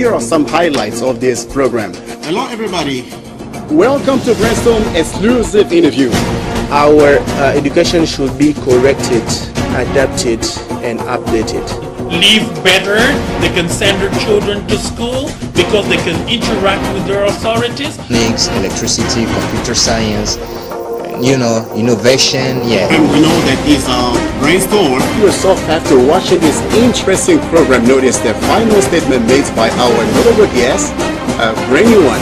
Here are some highlights of this program. Hello, everybody. Welcome to Brainstorm exclusive interview. Our education should be corrected, adapted, and updated. Live better, they can send their children to school because they can interact with their authorities. Mechanics, electricity, computer science, innovation, And we know that is a brainstorm. You yourself, after watching this interesting program, notice the final statement made by our notable guest, a brand new one.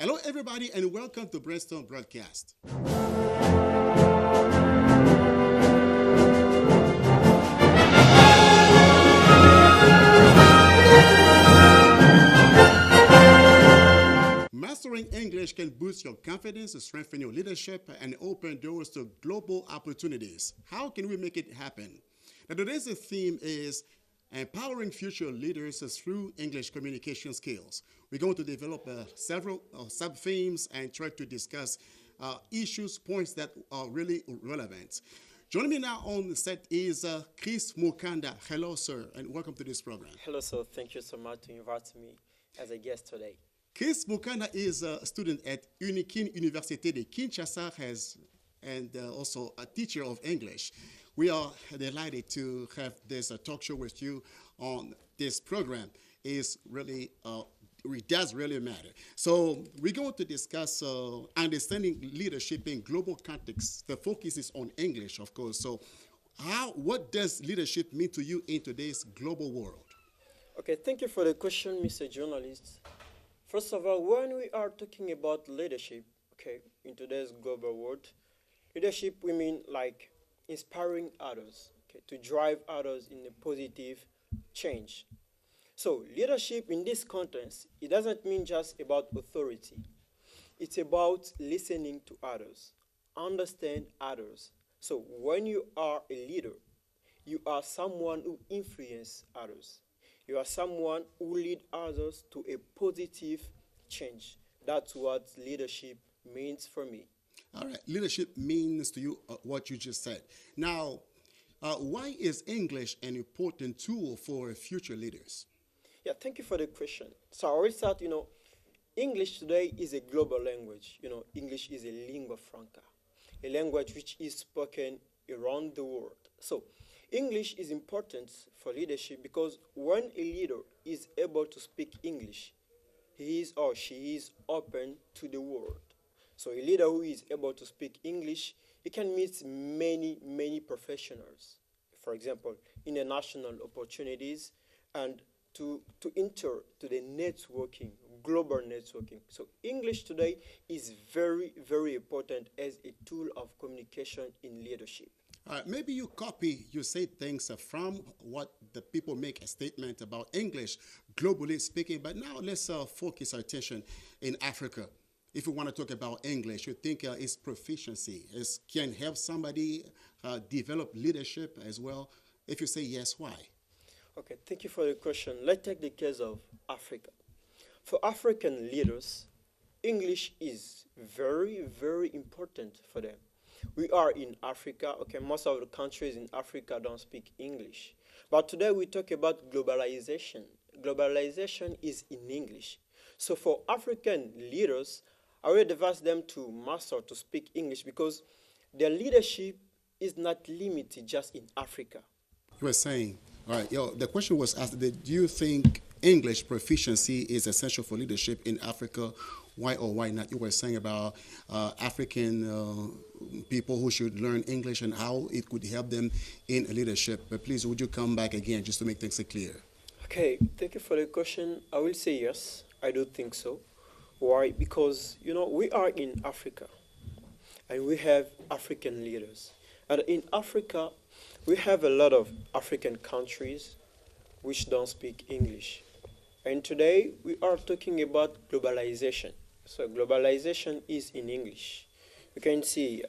Hello, everybody, and welcome to Brainstorm Broadcast. Mastering English can boost your confidence, strengthen your leadership, and open doors to global opportunities. How can we make it happen? Now, today's theme is empowering future leaders through English communication skills. We're going to develop several sub-themes and try to discuss issues, points that are really relevant. Joining me now on the set is Chris Mukanda. Hello, sir, and welcome to this program. Hello, sir. Thank you so much to invite me as a guest today. Chris Mukanda is a student at Unikin Université de Kinshasa and also a teacher of English. We are delighted to have this talk show with you on this program. It does really matter. So we're going to discuss understanding leadership in global context. The focus is on English, of course. So what does leadership mean to you in today's global world? Okay, thank you for the question, Mr. Journalist. First of all, when we are talking about leadership, okay, in today's global world, leadership, we mean like inspiring others, okay, to drive others in a positive change. So leadership in this context, it doesn't mean just about authority. It's about listening to others, understand others. So when you are a leader, you are someone who influences others. You are someone who leads others to a positive change. That's what leadership means for me. All right, leadership means to you what you just said. Now, why is English an important tool for future leaders? Yeah, thank you for the question. So I already said, English today is a global language. English is a lingua franca, a language which is spoken around the world. So English is important for leadership because when a leader is able to speak English, he is or she is open to the world. So a leader who is able to speak English, he can meet many professionals. For example, international opportunities and to enter to the networking, global networking. So English today is very important as a tool of communication in leadership. Maybe you say things from what the people make a statement about English, globally speaking, but now let's focus our attention in Africa. If we want to talk about English, you think its proficiency can help somebody develop leadership as well? If you say yes, why? Okay, thank you for the question. Let's take the case of Africa. For African leaders, English is very important for them. We are in Africa. Okay, most of the countries in Africa don't speak English. But today we talk about globalization. Globalization is in English. So for African leaders, I would advise them to master, to speak English because their leadership is not limited just in Africa. You were saying, all right, the question was asked, do you think English proficiency is essential for leadership in Africa? Why or why not? You were saying about African people who should learn English and how it could help them in leadership. But please, would you come back again just to make things clear? Okay, thank you for the question. I will say yes, I do think so. Why? Because, we are in Africa and we have African leaders. And in Africa, we have a lot of African countries which don't speak English. And today we are talking about globalization. So globalization is in English. You can see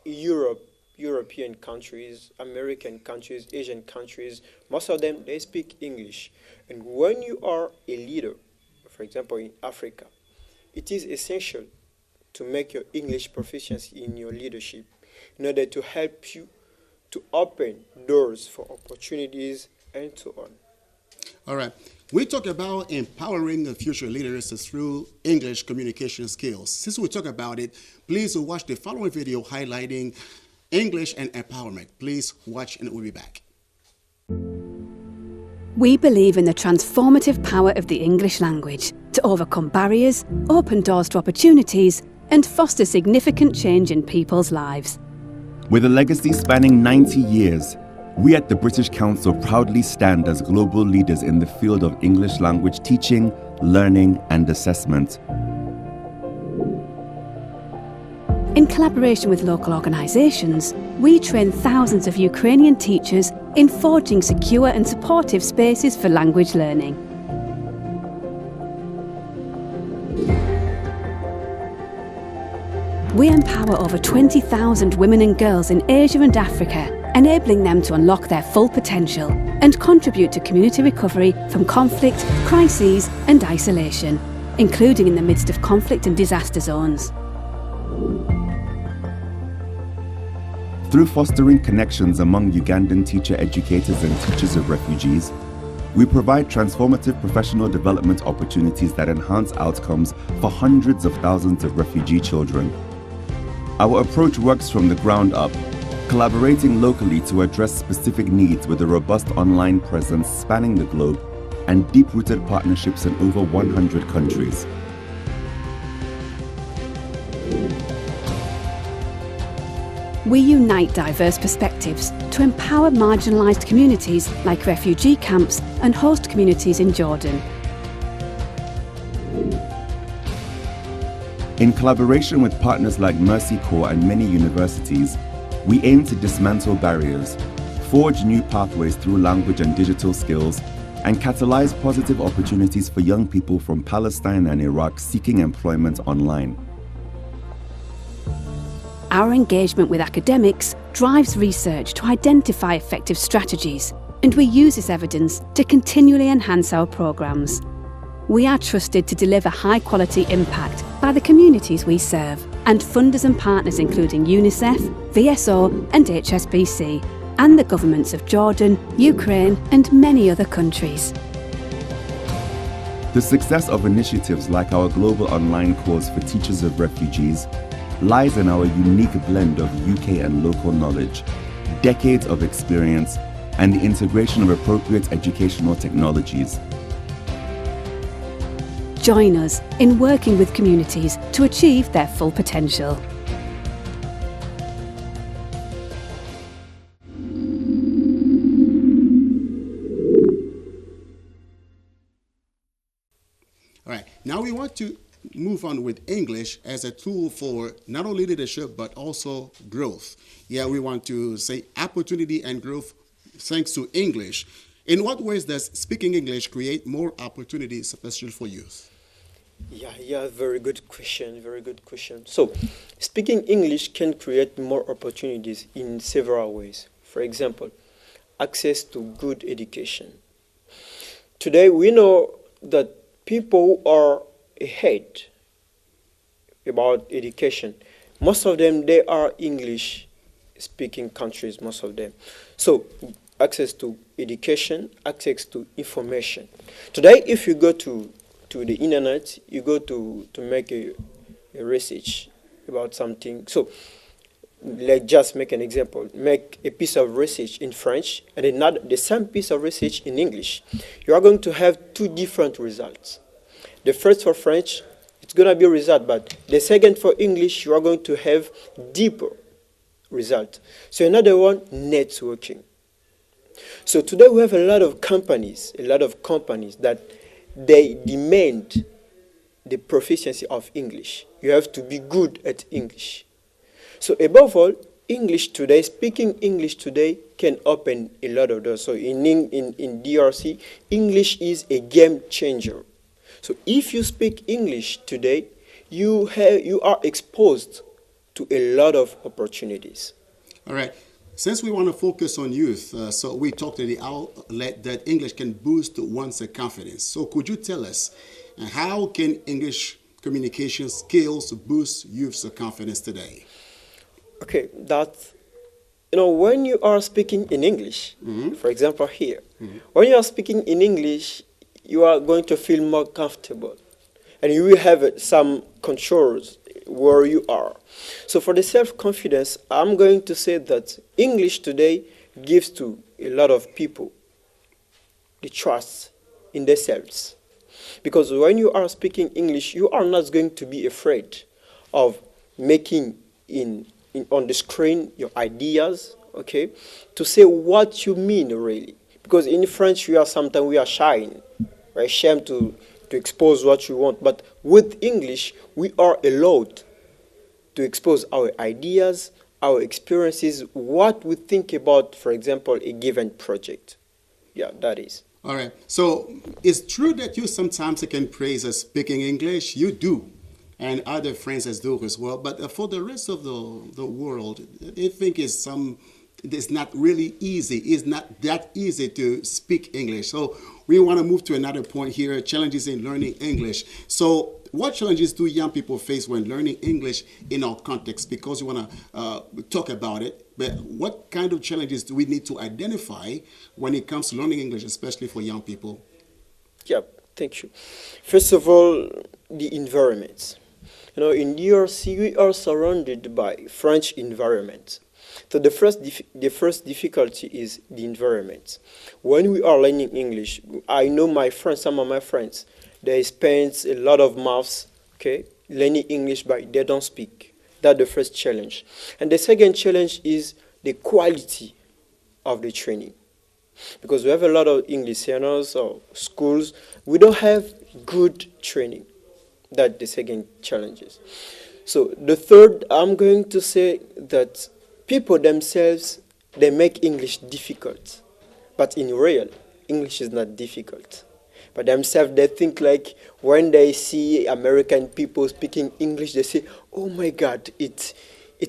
European countries, American countries, Asian countries, most of them, they speak English. And when you are a leader, for example, in Africa, it is essential to make your English proficiency in your leadership in order to help you to open doors for opportunities and so on. All right. We talk about empowering the future leaders through English communication skills. Since we talk about it, please watch the following video highlighting English and empowerment. Please watch and we'll be back. We believe in the transformative power of the English language to overcome barriers, open doors to opportunities, and foster significant change in people's lives. With a legacy spanning 90 years, we at the British Council proudly stand as global leaders in the field of English language teaching, learning, and assessment. In collaboration with local organisations, we train thousands of Ukrainian teachers in forging secure and supportive spaces for language learning. We empower over 20,000 women and girls in Asia and Africa, enabling them to unlock their full potential and contribute to community recovery from conflict, crises and isolation, including in the midst of conflict and disaster zones. Through fostering connections among Ugandan teacher educators and teachers of refugees, we provide transformative professional development opportunities that enhance outcomes for hundreds of thousands of refugee children. Our approach works from the ground up, collaborating locally to address specific needs with a robust online presence spanning the globe and deep-rooted partnerships in over 100 countries. We unite diverse perspectives to empower marginalised communities like refugee camps and host communities in Jordan. In collaboration with partners like Mercy Corps and many universities, we aim to dismantle barriers, forge new pathways through language and digital skills, and catalyze positive opportunities for young people from Palestine and Iraq seeking employment online. Our engagement with academics drives research to identify effective strategies, and we use this evidence to continually enhance our programmes. We are trusted to deliver high-quality impact by the communities we serve, and funders and partners including UNICEF, VSO and HSBC, and the governments of Jordan, Ukraine and many other countries. The success of initiatives like our global online course for teachers of refugees lies in our unique blend of UK and local knowledge, decades of experience, and the integration of appropriate educational technologies. Join us in working with communities to achieve their full potential. All right, now we want to move on with English as a tool for not only leadership, but also growth. Yeah, we want to say opportunity and growth thanks to English. In what ways does speaking English create more opportunities, especially for youth? Yeah, very good question, very good question. So, speaking English can create more opportunities in several ways. For example, access to good education. Today, we know that people who are ahead about education, most of them, they are English-speaking countries, most of them. So, access to education, access to information. Today, if you go to the internet, you go to make a research about something. So, let's just make an example. Make a piece of research in French and another, the same piece of research in English. You are going to have two different results. The first for French, it's going to be a result, but the second for English, you are going to have deeper result. So another one, networking. So today we have a lot of companies that they demand the proficiency of English. You have to be good at English. So above all, English today, speaking English today can open a lot of doors. So in DRC, English is a game changer. So if you speak English today, you are exposed to a lot of opportunities. All right. Since we want to focus on youth, so we talked at the outlet that English can boost one's confidence. So could you tell us how can English communication skills boost youth's confidence today? Okay, when you are speaking in English, for example here, when you are speaking in English, you are going to feel more comfortable, and you will have some controls where you are. So for the self-confidence, I'm going to say that English today gives to a lot of people the trust in themselves. Because when you are speaking English, you are not going to be afraid of making on the screen your ideas, okay, to say what you mean really. Because in French, sometimes we are shy, we're ashamed to expose what you want. But with English, we are allowed to expose our ideas, our experiences, what we think about, for example, a given project. Yeah, that is. All right. So it's true that you sometimes can praise us speaking English. You do, and other friends as do as well. But for the rest of the world, I think it's not really easy. It's not that easy to speak English. So we want to move to another point here, challenges in learning English. So what challenges do young people face when learning English in our context? Because we want to talk about it, but what kind of challenges do we need to identify when it comes to learning English, especially for young people? Yeah, thank you. First of all, the environment. In DRC, we are surrounded by French environment. So the first difficulty is the environment. When we are learning English, I know some of my friends, they spend a lot of months, okay, learning English, but they don't speak. That's the first challenge. And the second challenge is the quality of the training. Because we have a lot of English centers or schools, we don't have good training. That's the second challenge. So the third, I'm going to say that people themselves, they make English difficult. But in real, English is not difficult. But themselves, they think like when they see American people speaking English, they say, oh my God, it's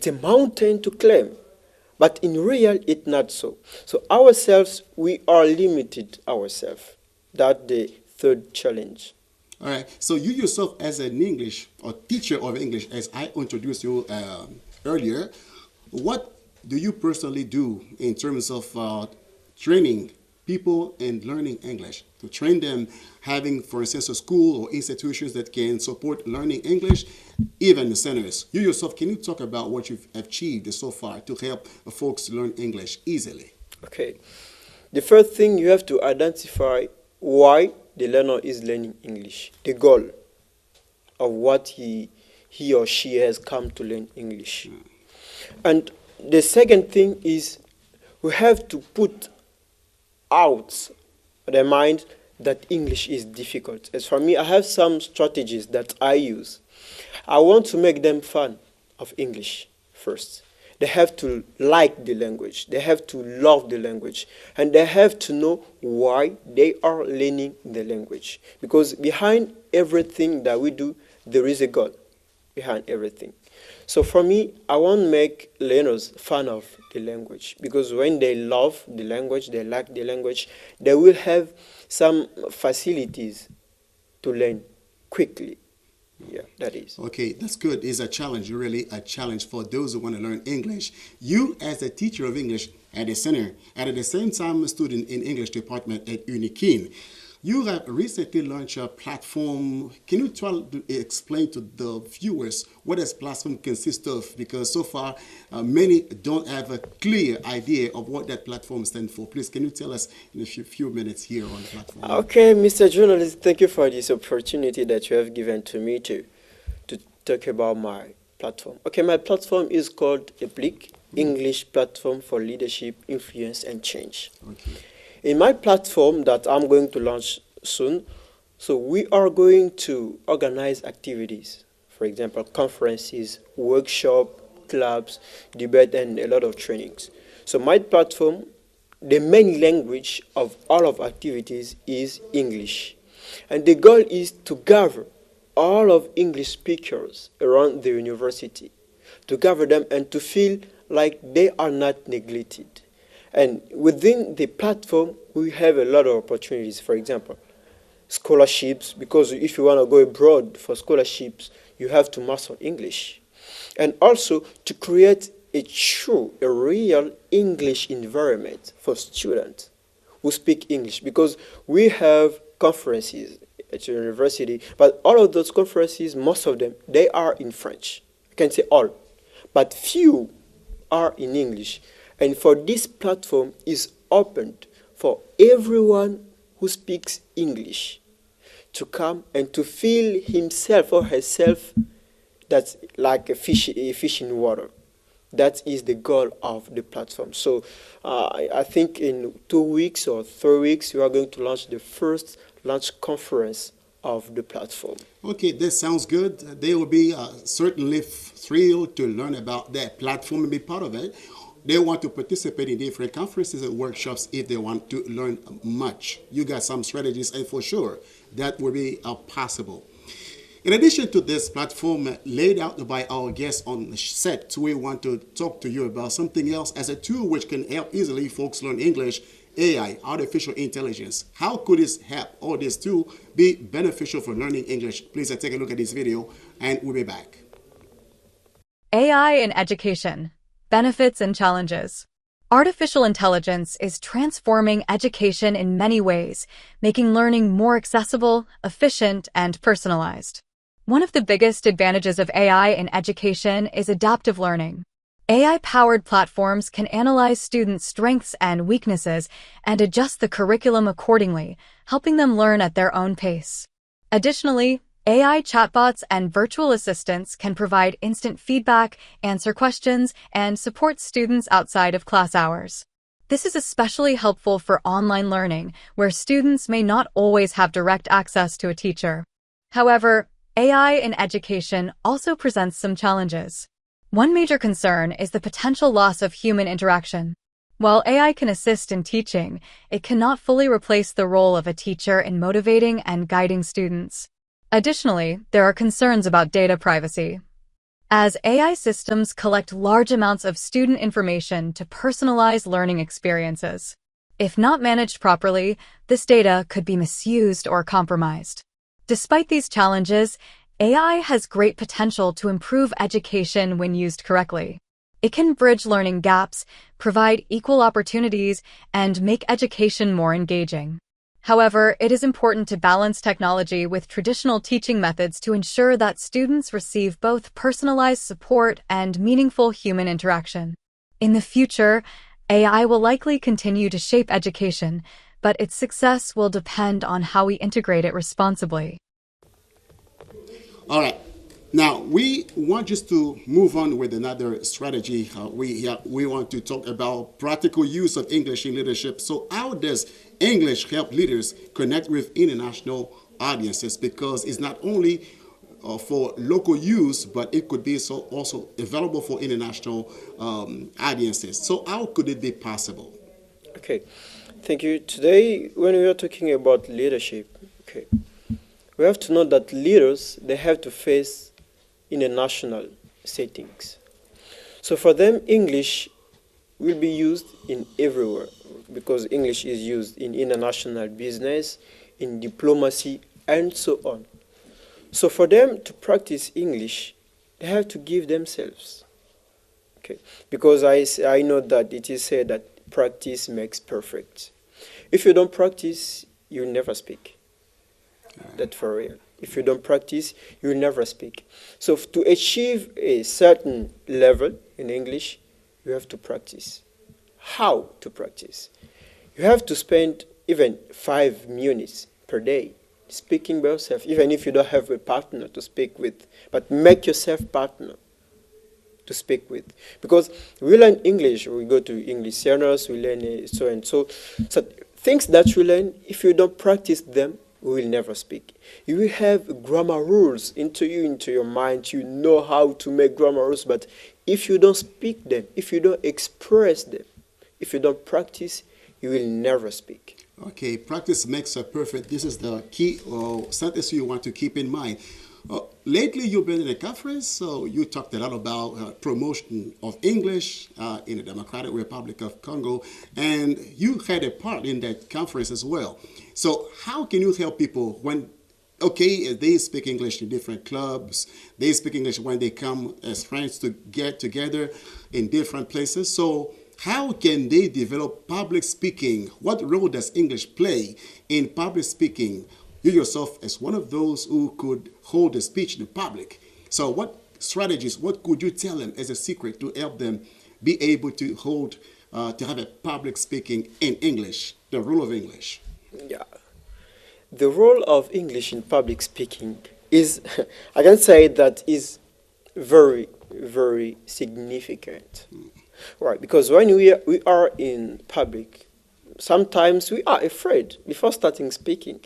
a mountain to climb. But in real, it's not so. So ourselves, we are limited ourselves. That's the third challenge. All right. So you yourself as an English or teacher of English, as I introduced you earlier, what do you personally do in terms of training people in learning English? To train them, having, for instance, a school or institutions that can support learning English, even the centers. You yourself, can you talk about what you've achieved so far to help folks learn English easily? Okay. The first thing, you have to identify why the learner is learning English, the goal of what he or she has come to learn English. And the second thing is we have to put out their mind that English is difficult. As for me, I have some strategies that I use. I want to make them fun of English first. They have to like the language. They have to love the language. And they have to know why they are learning the language. Because behind everything that we do, there is a goal behind everything. So for me, I want to make learners fan of the language. Because when they love the language, they like the language, they will have some facilities to learn quickly. Yeah, that is. Okay, that's good. It's a challenge, really a challenge for those who want to learn English. You, as a teacher of English at a center, and at the same time a student in English department at UNIKIN, you have recently launched a platform. Can you explain to the viewers what this platform consists of? Because so far, many don't have a clear idea of what that platform stands for. Please, can you tell us in a few minutes here on the platform? Okay, Mr. Journalist, thank you for this opportunity that you have given to me to talk about my platform. Okay, my platform is called EPLIC, English Platform for Leadership, Influence, and Change. Okay. In my platform that I'm going to launch soon, so we are going to organize activities, for example, conferences, workshops, clubs, debate, and a lot of trainings. So my platform, the main language of all of activities is English. And the goal is to gather all of English speakers around the university, to gather them and to feel like they are not neglected. And within the platform, we have a lot of opportunities. For example, scholarships, because if you want to go abroad for scholarships, you have to master English. And also to create a real English environment for students who speak English, because we have conferences at your university, but all of those conferences, most of them, they are in French. I can say all, but few are in English. And for this platform is opened for everyone who speaks English to come and to feel himself or herself that's like a fish in water. That is the goal of the platform. So I think in 2 weeks or 3 weeks, we are going to launch the first launch conference of the platform. Okay, this sounds good. They will be certainly thrilled to learn about that platform and be part of it. They want to participate in different conferences and workshops if they want to learn much. You got some strategies, and for sure, that will be possible. In addition to this platform laid out by our guests on the set, we want to talk to you about something else as a tool which can help easily folks learn English, AI, artificial intelligence. How could this help or this tool be beneficial for learning English? Please take a look at this video and we'll be back. AI in education, benefits and challenges. Artificial intelligence is transforming education in many ways, making learning more accessible, efficient, and personalized. One of the biggest advantages of AI in education is adaptive learning. AI-powered platforms can analyze students' strengths and weaknesses and adjust the curriculum accordingly, helping them learn at their own pace. Additionally, AI chatbots and virtual assistants can provide instant feedback, answer questions, and support students outside of class hours. This is especially helpful for online learning, where students may not always have direct access to a teacher. However, AI in education also presents some challenges. One major concern is the potential loss of human interaction. While AI can assist in teaching, it cannot fully replace the role of a teacher in motivating and guiding students. Additionally, there are concerns about data privacy. As AI systems collect large amounts of student information to personalize learning experiences. If not managed properly, this data could be misused or compromised. Despite these challenges, AI has great potential to improve education when used correctly. It can bridge learning gaps, provide equal opportunities, and make education more engaging. However, it is important to balance technology with traditional teaching methods to ensure that students receive both personalized support and meaningful human interaction. In the future, AI will likely continue to shape education, but its success will depend on how we integrate it responsibly. All right. Now, we want just to move on with another strategy. We want to talk about practical use of English in leadership. So how does English help leaders connect with international audiences? Because it's not only for local use, but it could be also available for international audiences. So how could it be possible? Okay, thank you. Today, when we are talking about leadership, we have to know that leaders, they have to face international settings. So for them, English will be used in everywhere, because English is used in international business, in diplomacy, and so on. So for them to practice English, they have to give themselves. Because I know that it is said that practice makes perfect. If you don't practice, you will never speak. That's for real. If you don't practice, you will never speak. So to achieve a certain level in English, you have to practice. How to practice? You have to spend even 5 minutes per day speaking by yourself, even if you don't have a partner to speak with. But make yourself partner to speak with. Because we learn English, we go to English seminars, we learn so and so. So things that we learn, if you don't practice them, we will never speak. You will have grammar rules into your mind. You know how to make grammar rules, but if you don't speak them, if you don't express them, if you don't practice, you will never speak. Okay, practice makes perfect. This is the key sentence you want to keep in mind. Lately, you've been in a conference, so you talked a lot about promotion of English in the Democratic Republic of Congo, and you had a part in that conference as well. So how can you help people when, okay, they speak English in different clubs, they speak English when they come as friends to get together in different places. So how can they develop public speaking? What role does English play in public speaking? You yourself as one of those who could hold a speech in public. So what strategies, what could you tell them as a secret to help them be able to hold, to have a public speaking in English, the role of English? Yeah. The role of English in public speaking is, I can say that is very, very significant. Right, because when we are in public, sometimes we are afraid before starting speaking.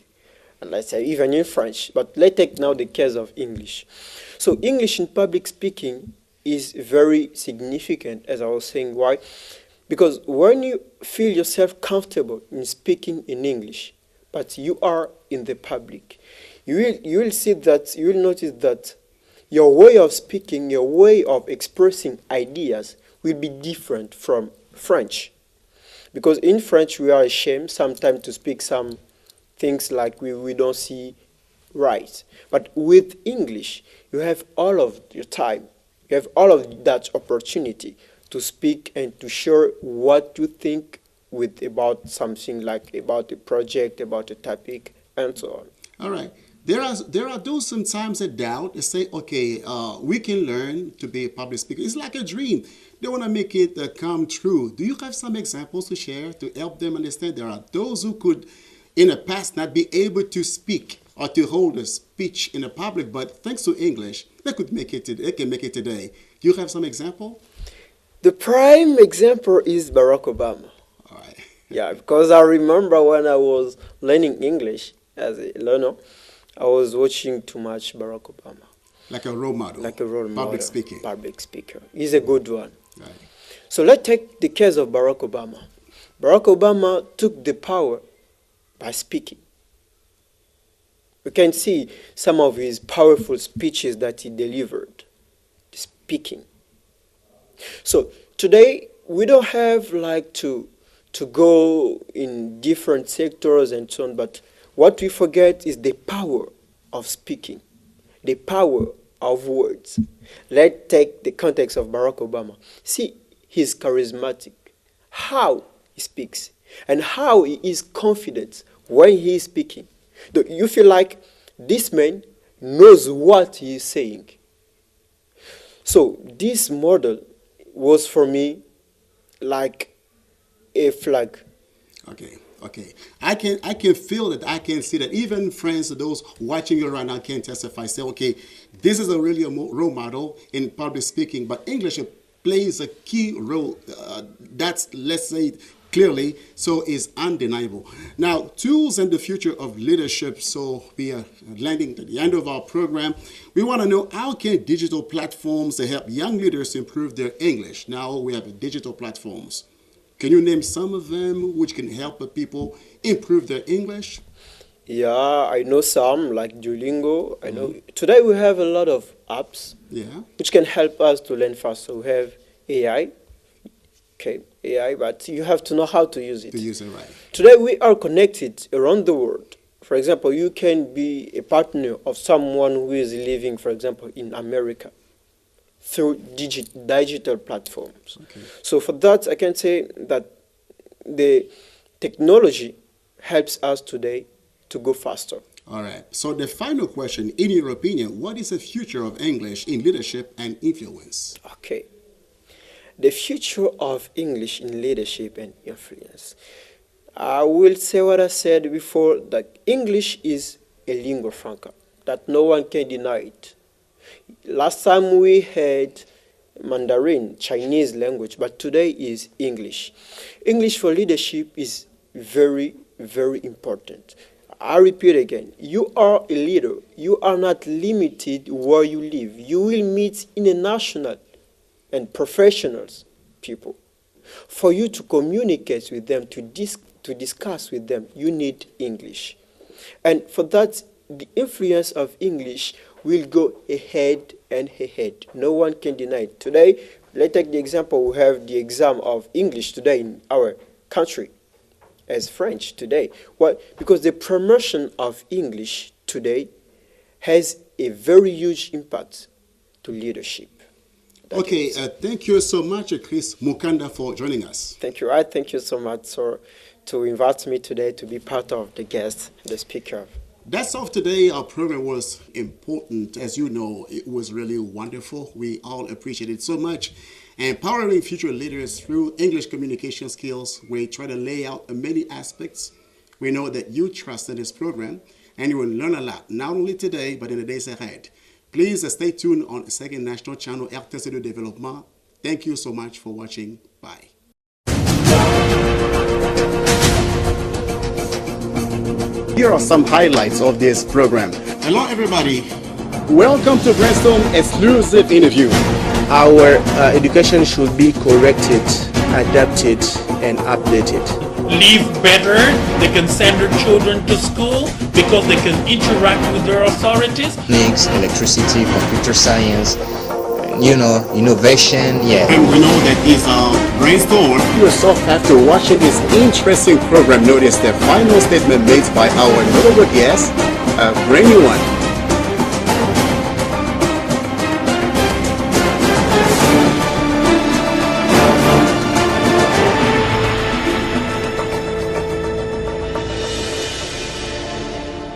And let's say even in French, but let's take now the case of English. So English in public speaking is very significant, as I was saying. Why? Because when you feel yourself comfortable in speaking in English, but you are in the public, you will see that, you will notice that your way of speaking, your way of expressing ideas will be different from French. Because in French, we are ashamed sometimes to speak some things like we don't see right. But with English, you have all of your time, you have all of that opportunity to speak and to share what you think about something, like about a project, about a topic, and so on. All right. There are those sometimes that doubt and say, okay, we can learn to be a public speaker. It's like a dream. They want to make it come true. Do you have some examples to share to help them understand there are those who could in the past not be able to speak or to hold a speech in the public, but thanks to English, they can make it today. Do you have some example? The prime example is Barack Obama. All right. Yeah, because I remember when I was learning English as a learner, I was watching too much Barack Obama. Like a role model. Like a role model. Public speaking. Public speaker. He's a good one. Right. So let's take the case of Barack Obama. Barack Obama took the power by speaking. We can see some of his powerful speeches that he delivered, speaking. So today, we don't have like to go in different sectors and so on, but what we forget is the power of speaking, the power of words. Let's take the context of Barack Obama. See, he's charismatic, how he speaks, and how he is confident when he is speaking. You feel like this man knows what he is saying. So this model was for me like a flag. Okay. I can feel that. I can see that. Even friends, those watching you right now can testify. Say, okay, this is really a role model in public speaking, but English plays a key role. That's, let's say it clearly, so is undeniable. Now, tools and the future of leadership. So we are landing to the end of our program. We want to know, how can digital platforms help young leaders improve their English? Now we have digital platforms. Can you name some of them which can help people improve their English? Yeah, I know some, like Duolingo. I know today we have a lot of apps which can help us to learn faster. We have AI. Okay, AI, but you have to know how to use it. To use it right. Today we are connected around the world. For example, you can be a partner of someone who is living, for example, in America through digital platforms. Okay. So for that, I can say that the technology helps us today to go faster. All right. So the final question, in your opinion, what is the future of English in leadership and influence? Okay. The future of English in leadership and influence. I will say what I said before, that English is a lingua franca, that no one can deny it. Last time we had Mandarin, Chinese language, but today is English. English for leadership is very, very important. I repeat again, you are a leader. You are not limited where you live. You will meet international and professionals people. For you to communicate with them, to discuss with them, you need English. And for that, the influence of English will go ahead and ahead. No one can deny it. Today, let's take the example, we have the exam of English today in our country as French today. Why? Because the promotion of English today has a very huge impact to leadership. Okay, thank you so much, Chris Mukanda, for joining us. Thank you. I thank you so much, sir, to invite me today to be part of the guest, the speaker. That's all today. Our program was important. As you know, it was really wonderful. We all appreciate it so much. Empowering future leaders through English communication skills. We try to lay out many aspects. We know that you trust in this program and you will learn a lot, not only today, but in the days ahead. Please stay tuned on Second National Channel RTC de Développement. Thank you so much for watching. Bye. Here are some highlights of this program. Hello, everybody. Welcome to Brainstorm exclusive interview. Our education should be corrected, adapted, and updated. Live better, they can send their children to school because they can interact with their authorities. Mix, electricity, computer science, innovation, yeah. And we know that is Brainstorm. You yourself, after watching this interesting program, notice the final statement made by our notable guest, a brand new one.